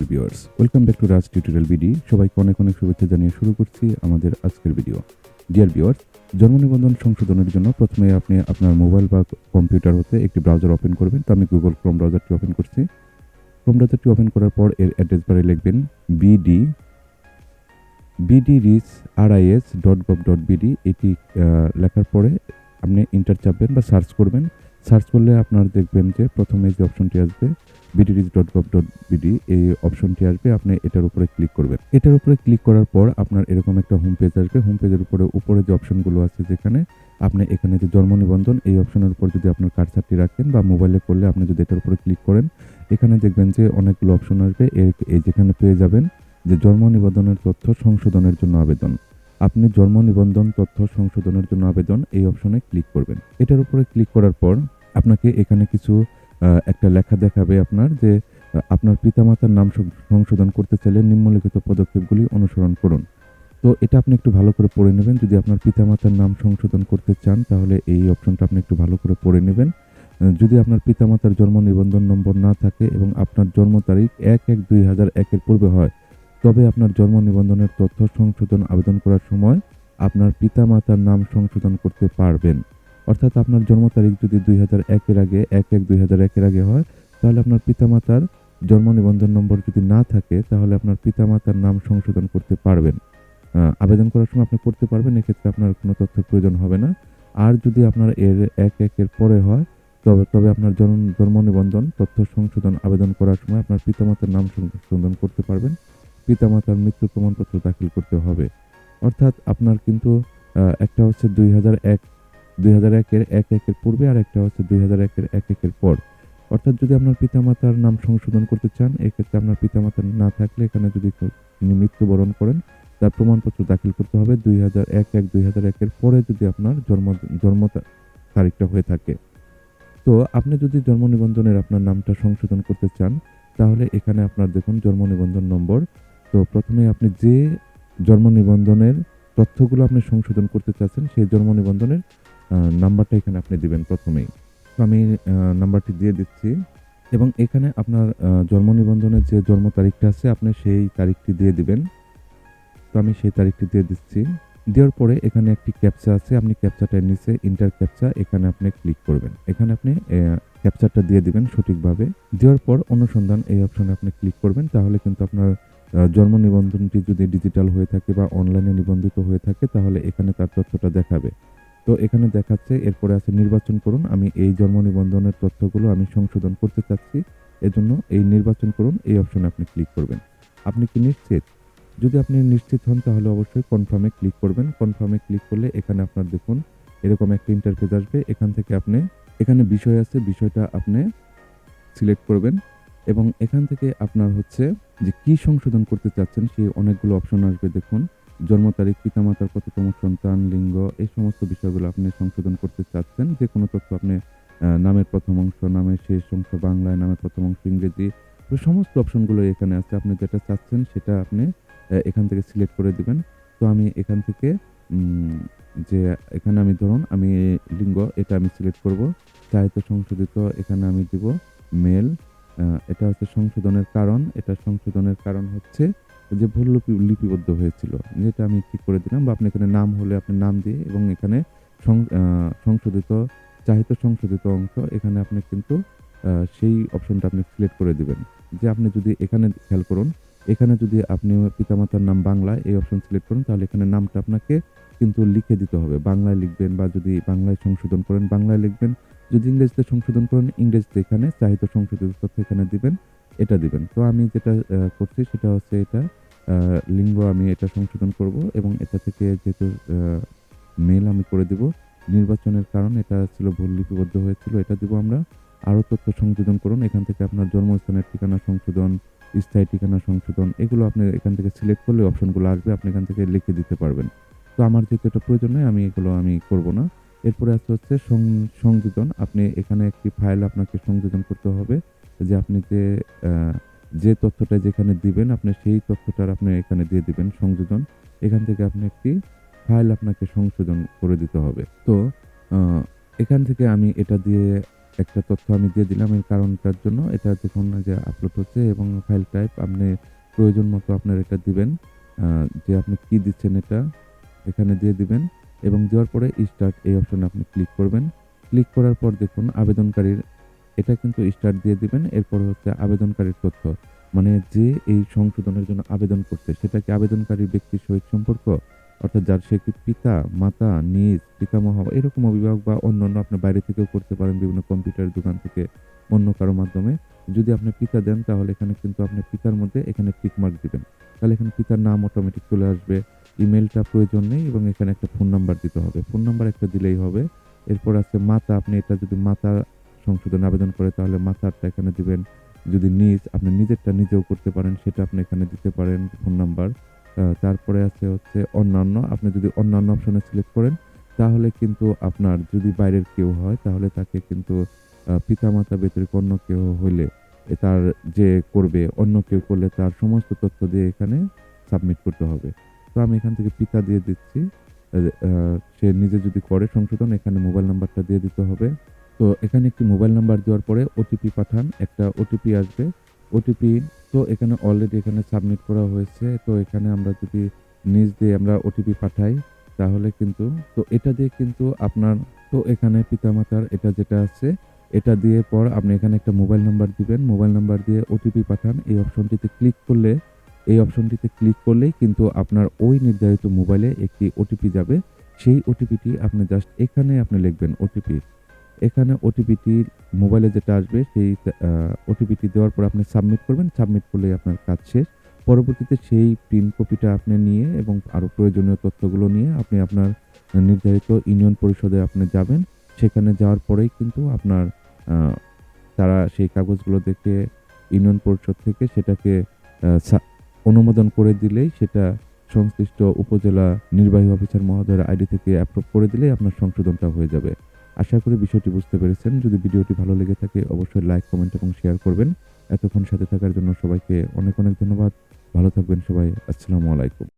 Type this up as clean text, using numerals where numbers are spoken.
Viewers, welcome back to Raj tutorial BD. সবাইকে অনেক অনেক শুভেচ্ছা জানিয়ে শুরু করছি আমাদের আজকের ভিডিও। ডিয়ার ভিউয়ার্স, জন্ম নিবন্ধন সংশোধনের জন্য প্রথমে আপনি আপনার মোবাইল বা কম্পিউটার হতে একটি ব্রাউজার ওপেন করবেন। তো আমি গুগল ক্রোম ব্রাউজারটি ওপেন করছি। ক্রোম ব্রাউজারটি ওপেন করার পর এর অ্যাড্রেস বারে লিখবেন বিডি bdris.gov.bd। এটি লেখার পরে আপনি এন্টার চাপবেন বা সার্চ করবেন। সার্চ করলে আপনার দেখবেন যে প্রথমে যে অপশনটি আসবে bdris.gov.bd, এই অপশনটি আসবে। আপনি এটার উপরে ক্লিক করবেন। এটার উপরে ক্লিক করার পর আপনার এরকম একটা হোম পেজ আসবে। হোম পেজের উপরে যে অপশনগুলো আছে, যেখানে আপনি এখানে যে জন্ম নিবন্ধন, এই অপশনের উপর যদি আপনার কার্সারটি রাখেন বা মোবাইলে করলে আপনি যদি এটার উপরে ক্লিক করেন, এখানে দেখবেন যে অনেকগুলো অপশন আসবে। এই যেখানে পেয়ে যাবেন যে জন্ম নিবন্ধনের তথ্য সংশোধনের জন্য আবেদন। আপনি জন্ম নিবন্ধন তথ্য সংশোধনের জন্য আবেদন, এই অপশনে ক্লিক করবেন। এটার উপরে ক্লিক করার পর আপনাকে এখানে কিছু একটা লেখা দেখাবে আপনার যে আপনার পিতামাতার নাম সংশোধন করতে চাইলে নিম্নলিখিত পদক্ষেপগুলি অনুসরণ করুন। তো এটা আপনি একটু ভালো করে পড়ে নেবেন। যদি আপনার পিতামাতার নাম সংশোধন করতে চান তাহলে এই অপশনটা আপনি একটু ভালো করে পড়ে নেবেন। যদি আপনার পিতামাতার জন্ম নিবন্ধন নম্বর না থাকে এবং আপনার জন্ম তারিখ ১/১/২০০১ এর পূর্বে হয়, তবে আপনার জন্ম নিবন্ধনের তথ্য সংশোধন আবেদন করার সময় আপনার পিতামাতার নাম সংশোধন করতে পারবেন। অর্থাৎ আপনার জন্ম তারিখ যদি ২০০১ এর আগে ১/১/২০০১ এর আগে হয়, তাহলে আপনার পিতামাতার জন্ম নিবন্ধন নম্বর যদি না থাকে তাহলে আপনার পিতামাতার নাম সংশোধন করতে পারবেন। আবেদন করার সময় আপনি করতে পারবেন। এক্ষেত্রে আপনার কোনো তথ্যের প্রয়োজন হবে না। আর যদি আপনার এর ১/১ এর পরে হয়, তবে আপনার জন্ম নিবন্ধন তথ্য সংশোধন আবেদন করার সময় আপনার পিতামাতার নাম সংশোধন করতে পারবেন। পিতামাতার মৃত্যু প্রমাণপত্র দাখিল করতে হবে। অর্থাৎ আপনার কিন্তু একটা হচ্ছে ২০০১ এর ১/১ এর পূর্বে, আর একটা হচ্ছে ২০০১ এর ১/১ এর পর। অর্থাৎ যদি আপনার পিতামাতার নাম সংশোধন করতে চান, এক্ষেত্রে আপনার পিতামাতা না থাকলে এখানে যদি তিনি মৃত্যুবরণ করেন, তার প্রমাণপত্র দাখিল করতে হবে ২০০১ এর পরে যদি আপনার জন্ম তারিখটা হয়ে থাকে। তো আপনি যদি জন্ম নিবন্ধনের আপনার নামটা সংশোধন করতে চান, তাহলে এখানে আপনার দেখুন জন্ম নিবন্ধন নম্বর। তো প্রথমে আপনি যে জন্ম নিবন্ধনের তথ্যগুলো আপনি সংশোধন করতে চাচ্ছেন, সেই জন্ম নিবন্ধনের নাম্বারটা এখানে আপনি দিবেন প্রথমেই। তো আমি নাম্বারটি দিয়ে দিচ্ছি এবং এখানে আপনার জন্ম নিবন্ধনের যে জন্ম তারিখটা আছে, আপনি সেই তারিখটি দিয়ে দিবেন। তো আমি সেই তারিখটি দিয়ে দিচ্ছি। দেওয়ার পরে এখানে একটি ক্যাপচা আছে। আপনি ক্যাপচাটার নিচে এন্টার ক্যাপচা, এখানে আপনি ক্লিক করবেন। এখানে আপনি ক্যাপচাটা দিয়ে দিবেন সঠিকভাবে। দেওয়ার পর অনুসন্ধান, এই অপশনে আপনি ক্লিক করবেন। তাহলে কিন্তু আপনার জন্ম নিবন্ধনটি যদি ডিজিটাল হয়ে থাকে বা অনলাইনে নিবন্ধিত হয়ে থাকে, তাহলে এখানে তার তথ্যটা দেখাবে। তো এখানে দেখাচ্ছে, এরপরে আছে নির্বাচন করুন। আমি এই জন্ম নিবন্ধনের তথ্যগুলো আমি সংশোধন করতে চাচ্ছি। এজন্য এই নির্বাচন করুন, এই অপশনে আপনি ক্লিক করবেন। আপনি কি নিশ্চিত? যদি আপনি নিশ্চিত হন তাহলে অবশ্যই কনফার্মে ক্লিক করবেন। কনফার্মে ক্লিক করলে এখানে আপনার দেখুন এরকম একটা ইন্টারফেস আসবে। এখান থেকে আপনি এখানে বিষয় আছে, বিষয়টা আপনি সিলেক্ট করবেন এবং এখান থেকে আপনার হচ্ছে যে কি সংশোধন করতে চাচ্ছেন সেই অনেকগুলো অপশন আসবে দেখুন। জন্ম তারিখ, পিতামাতার কততম সন্তান, লিঙ্গ, এই সমস্ত বিষয়গুলো আপনি সংশোধন করতে চাচ্ছেন। যেকোনো তথ্য আপনি নামের প্রথম অংশ, নামের শেষ অংশ বাংলায়, নামের প্রথম অংশ ইংরেজি, তো সমস্ত অপশনগুলো এখানে আছে। আপনি যেটা চাচ্ছেন সেটা আপনি এখান থেকে সিলেক্ট করে দিবেন। তো আমি এখান থেকে উম যে এখানে আমি ধরুন আমি লিঙ্গ এটা আমি সিলেক্ট করব। চাহিত সংশোধিত এখানে আমি দিব মেল। এটা হচ্ছে সংশোধনের কারণ। এটা সংশোধনের কারণ হচ্ছে যে ভুল লিপিবদ্ধ হয়েছিল। যেটা আমি ঠিক করে দিলাম, বা আপনি এখানে নাম হলে আপনি নাম দিয়ে এবং এখানে সং আ সংশোধিত চাহিত সংশোধিত অংশ এখানে আপনি কিন্তু সেই অপশনটা আপনি সিলেক্ট করে দিবেন। যে আপনি যদি এখানে খেয়াল করুন, এখানে যদি আপনি পিতামাতার নাম বাংলায় এই অপশন সিলেক্ট করেন, তাহলে এখানে নামটা আপনাকে কিন্তু লিখে দিতে হবে। বাংলায় লিখবেন, বা যদি বাংলায় সংশোধন করেন বাংলায় লিখবেন। যদি ইংরেজিতে সংশোধন করেন ইংরেজিতে এখানে চাহিত সংশোধিত তথ্য এখানে দিবেন, এটা দিবেন। তো আমি যেটা করছি সেটা হচ্ছে এটা লিঙ্গ আমি এটা সংশোধন করব এবং এটা থেকে যেহেতু মেল আমি করে দিব। নির্বাচনের কারণ এটা ছিল ভুল লিপিবদ্ধ হয়েছিল, এটা দিব আমরা। আরো তথ্য সংযোজন করুন। এখান থেকে আপনার জন্মস্থানের ঠিকানা সংশোধন, স্থায়ী ঠিকানা সংশোধন, এগুলো আপনি এখান থেকে সিলেক্ট করলে অপশনগুলো আসবে। আপনি এখান থেকে লিখে দিতে পারবেন। তো আমার যেহেতু এটা প্রয়োজন নেই, আমি এগুলো করব না। এরপরে আছে হচ্ছে সংযোজন। আপনি এখানে একটি ফাইল আপনাকে সংযোজন করতে হবে। যে আপনি আ যে তথ্যটা যেখানে দিবেন আপনি সেই তথ্যটার আপনি এখানে দিয়ে দিবেন সংযোজন। এখান থেকে আপনি একটি ফাইল আপনাকে সংশোধন করে দিতে হবে। তো আ এখান থেকে আমি এটা দিয়ে একটা তথ্য আমি দিয়ে দিলাম এর কারণটার জন্য। এটা দেখুন যে আপলোড হচ্ছে এবং ফাইল টাইপ আপনি প্রয়োজন মতো আপনার এটা দিবেন। আ যে আপনি কি দিচ্ছেন এটা এখানে দিয়ে দিবেন এবং দেওয়ার পরে স্টার্ট এই অপশনে আপনি ক্লিক করবেন। ক্লিক করার পর দেখুন আবেদনকারীর এটা কিন্তু স্টার্ট দিয়ে দিবেন। এরপর হচ্ছে আবেদনকারীর তথ্য। মানে যে এই সংশোধনের জন্য আবেদন করছে সেটা কি আবেদনকারী ব্যক্তির সহিত সম্পর্ক? অর্থাৎ যার সে কি পিতা, মাতা, নিজ, পিতামহ এরকম অভিভাবক বা অন্যান্য আপনি বাইরে থেকেও করতে পারেন বিভিন্ন কম্পিউটার দোকান থেকে অন্য কারো মাধ্যমে। যদি আপনি পিতা দেন তাহলে এখানে কিন্তু আপনি পিতার মধ্যে এখানে টিক মার্ক দিবেন। তাহলে এখানে পিতার নাম অটোমেটিক চলে আসবে। ইমেইলটা প্রয়োজন নেই এবং এখানে একটা ফোন নাম্বার দিতে হবে। ফোন নাম্বার একটা দিলেই হবে। এরপর আছে মাতা, আপনি এটা যদি মাতা সংশোধন আবেদন করে তাহলে মাতারটা এখানে দিবেন। যদি নিজ, আপনি নিজেরটা নিজেও করতে পারেন সেটা আপনি এখানে দিতে পারেন ফোন নাম্বার। তারপরে আছে হচ্ছে অন্যান্য। আপনি যদি অন্যান্য অপশনে সিলেক্ট করেন তাহলে কিন্তু আপনার যদি বাইরের কেউ হয় তাহলে তাকে কিন্তু পিতামাতা ব্যতিরিক্ত অন্য কেউ হইলে তার যে করবে, অন্য কেউ করলে তার সমস্ত তথ্য দিয়ে এখানে সাবমিট করতে হবে। তো আমি এখান থেকে পিতা দিয়ে দিচ্ছি। আ আ সে নিজে যদি করে সংশোধন এখানে মোবাইল নাম্বারটা দিয়ে দিতে হবে। তো এখানে একটি মোবাইল নাম্বার দেওয়ার পরে ওটিপি পাঠান। একটা ওটিপি আসবে। ওটিপি তো এখানে অলরেডি এখানে সাবমিট করা হয়েছে। তো এখানে আমরা যদি নিজ দিয়ে আমরা ওটিপি পাঠাই তাহলে কিন্তু তো এটা দিয়ে কিন্তু আপনার তো এখানে পিতামাতার এটা যেটা আছে এটা দিয়ে পর আপনি এখানে একটা মোবাইল নাম্বার দিবেন। মোবাইল নাম্বার দিয়ে ওটিপি পাঠান। এই অপশনটিতে ক্লিক করলেই কিন্তু আপনার ওই নির্ধারিত মোবাইলে একটি ওটিপি যাবে। সেই ওটিপিটি আপনি জাস্ট এখানে আপনি লিখবেন ওটিপি। এখানে ওটিপিটি মোবাইলে যেটা আসবে সেই ওটিপিটি দেওয়ার পর আপনি সাবমিট করবেন। সাবমিট করলেই আপনার কাজ শেষ। পরবর্তীতে সেই প্রিন্ট কপিটা আপনি নিয়ে এবং আরো প্রয়োজনীয় তথ্যগুলো নিয়ে আপনি আপনার নির্ধারিত ইউনিয়ন পরিষদে আপনি যাবেন। সেখানে যাওয়ার পরেই কিন্তু আপনার আ তারা সেই কাগজগুলো দেখে ইউনিয়ন পরিষদ থেকে সেটাকে আ সা অনুমোদন করে দিলেই সেটা সংশ্লিষ্ট উপজেলা নির্বাহী অফিসার মহোদয়ের আইডি থেকে অ্যাপ্রুভ করে দিলেই আপনার সংশোধনটা হয়ে যাবে। আশা করি বিষয়টি বুঝতে পেরেছেন। যদি ভিডিওটি ভালো লেগে থাকে অবশ্যই লাইক, কমেন্ট এবং শেয়ার করবেন। এতক্ষণ সাথে থাকার জন্য সবাইকে অনেক ধন্যবাদ। ভালো থাকবেন সবাই। আসসালামু আলাইকুম।